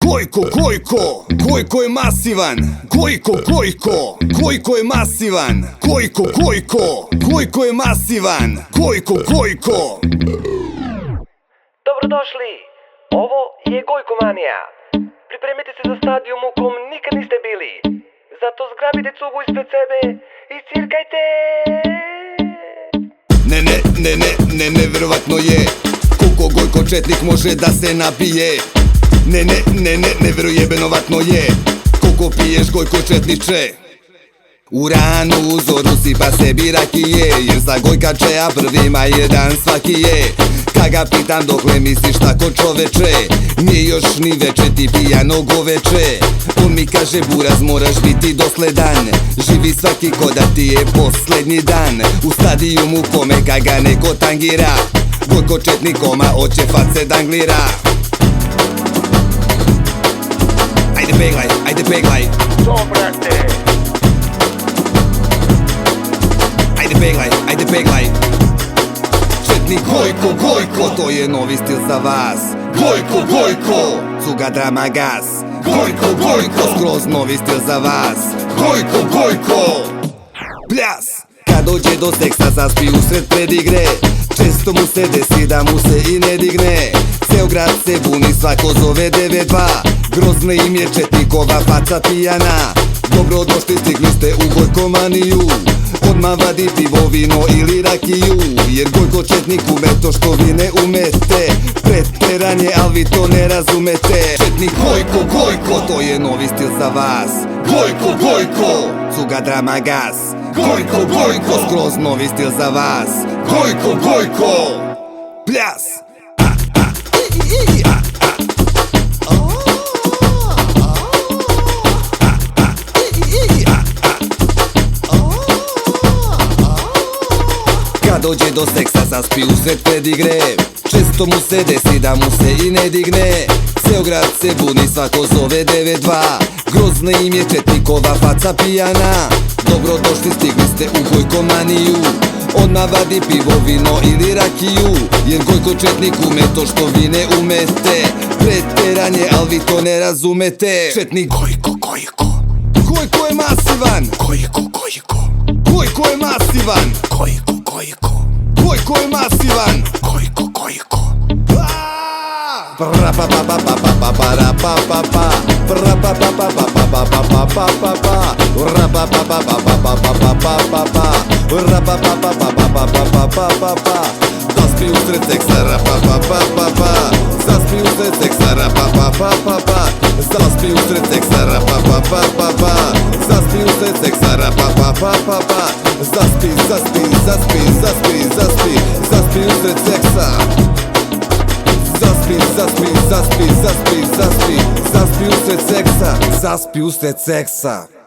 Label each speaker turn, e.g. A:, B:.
A: Gojko je masivan. Gojko je masivan. Gojko je masivan. Gojko.
B: Dobrodošli, ovo je Gojkomanija. Pripremite se za stadion u kom nikad niste bili. Zato zgrabite cugu ispred sebe i cirkajte.
A: Ne, nevjerovatno je koliko Gojko četnik može da se napije. Nevjerojebenovatno je koliko piješ Gojko četniče. U ranu uzoru sipa sebi rakije, jer za Gojkačeja prvima jedan svaki je. Kad ga pitam dokle misliš tako čoveče, nije još ni veče ti pijano goveče. On mi kaže buraz moraš biti dosledan, živi svaki ko da ti je poslednji dan. U stadijumu kome kad ga neko tangira, Gojko četnikoma oće face danglira. Ajde peglaj.
B: To brate.
A: Ajde peglaj. Četnik Gojko, to je novi stil za vas. Gojko, cuga drama gas. Gojko, skroz novi stil za vas. Gojko, pljas. Kad dođe do seksa zaspi usred predigre, često mu se desi da mu se i ne digne. Ceo grad se buni, svako zove 9-2. Grozna im je četnikova faca pijana. Dobrodošli, stigli ste u Gojkomaniju. Odmah vadi pivo, vino ili rakiju, jer Gojko četnik ume to što vi ne umete. Preteranje, al vi to ne razumete. Četnik Gojko, to je novi stil za vas. Gojko, cuga drama gas. Gojko, skroz novi stil za vas. Gojko, pljas. Kad dođe do seksa zaspi usred predigre, često mu se desi da mu se i ne digne. Ceo grad se buni, svako zove 9-2. Grozna im je četnikova faca pijana. Dobrodošli, stigli ste u Gojkomaniju. Odmah vadi pivo, vino ili rakiju, jer Gojko četnik ume to što vi ne umete. Preteranje, al vi to ne razumete. Četnik Gojko je masivan. Gojko je masivan. Gojko je masivan. Zaspi usred seksa, zaspi usred seksa, zaspi usred seksa, zaspi usred seksa, zaspi usred seksa. Zaspi usred seksa.